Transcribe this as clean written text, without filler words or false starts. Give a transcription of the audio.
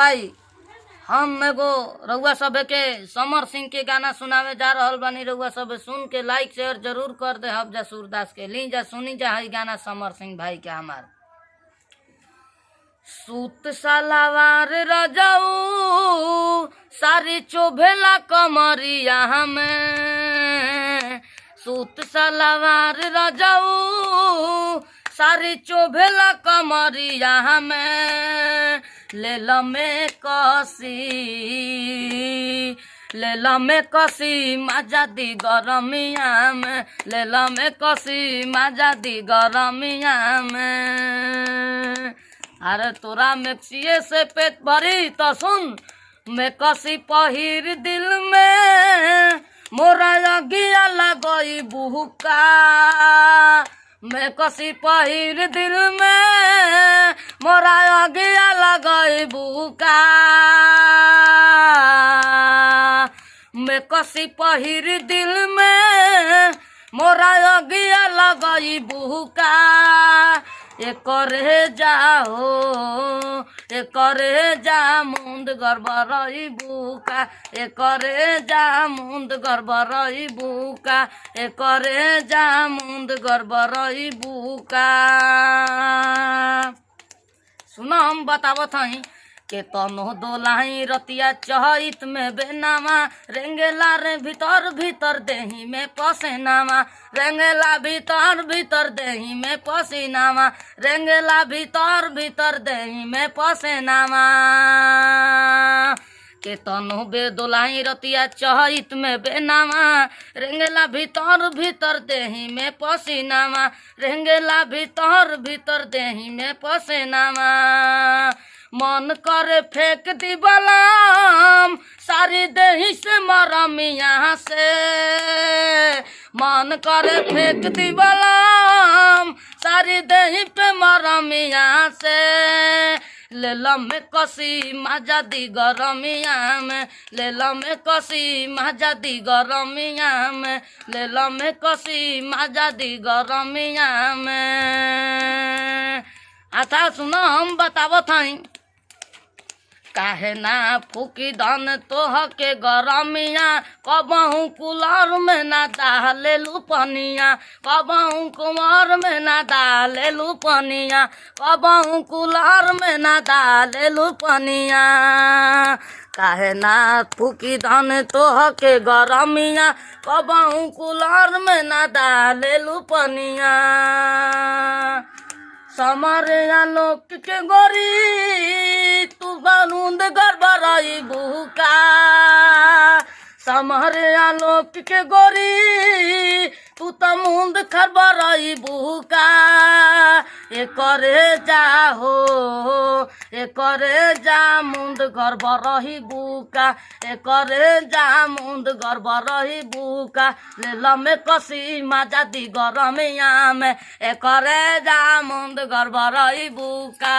भाई, हम एगो रउआ सब के समर सिंह के गाना सुनावे जा रहल बानी। रउआ सब सुन के लाइक शेयर जरूर कर दे। हफ्जा सूरदास के ली जा, सुनी जा हई गाना समर सिंह भाई के हमार। सूत सलावार रजाऊ सारी चोभेला कमरिया हमें, सूत सलावार रजाऊ सारी चोभेला कमरिया हमें, लेला में कसी लेला में कसी मजा दी गरमिया में, लेला में कसी मजा दी गरमिया में। अरे तोरा मेक्सिए से पेट भरी तो सुन, मैं कसी पहिर दिल में मोरा अगिया लगई बुहुका, मैं कसी पहिर दिल में मोरा अगिया लगई बुहुका, मैं कसी पहिर दिल में मोरा अगिया लगई बुहुका। एकरे जाओ एकरे जा मुंद गड़बड़ई बुका, एकरे जा मुंद गड़बड़ई बुका, एकरे जा मुंद गड़बड़ई बुका। सुनो हम बतावत हई के तनो दोलाई रतिया चहित में बेनामा, रेंगेला रे भीतर भीतर देही में पसेनामा, रेंगेला भीतर भीतर देही में पसीनामा, रेंगेला भीतर भीतर देही में पसेनामा। के तनो बेदोलाई रतिया चहित में बेनामा, रेंगेला भीतर भीतर देही में पसीनामा, रेंगेला भीतर भीतर देही में पसेनामा। मन करे फेंक दी बलाम सारी देही से मरम यहाँ से, मन करे फेंक दी बलाम सारी देही पे मरम यहाँ से, लेला में कसी मजा दी गरमिया में, लेला में कसी मजा दी गरमिया में, लेला में कसी मजा दी गरमिया में। अच्छा सुनो हम बतावत हई, काहे ना फूकी धन तोह के गरमिया, कबहू कुलर में ना डालेलू पनिया, कबहू कुंवर में ना डालेलू पनिया, कबहू कुलर में ना डालेलू पनिया। काहे ना फूकी धन तोह के गरमिया, कबहू कुलर में ना डालेलू पनिया। समरिया लोक के गोरी तू बारूद गड़बड़ई बुका, समरिया लोक के गोरी तू तो मुंद खड़बड़ई बुका। एकरे जा हो एकरे जा मुंद गड़बड़ई बुका, एकरे जा मुंद गड़बड़ई बुका, लेला में कसी मजा दी गरमिया में, एकरे जा मुंद गड़बड़ई बुका।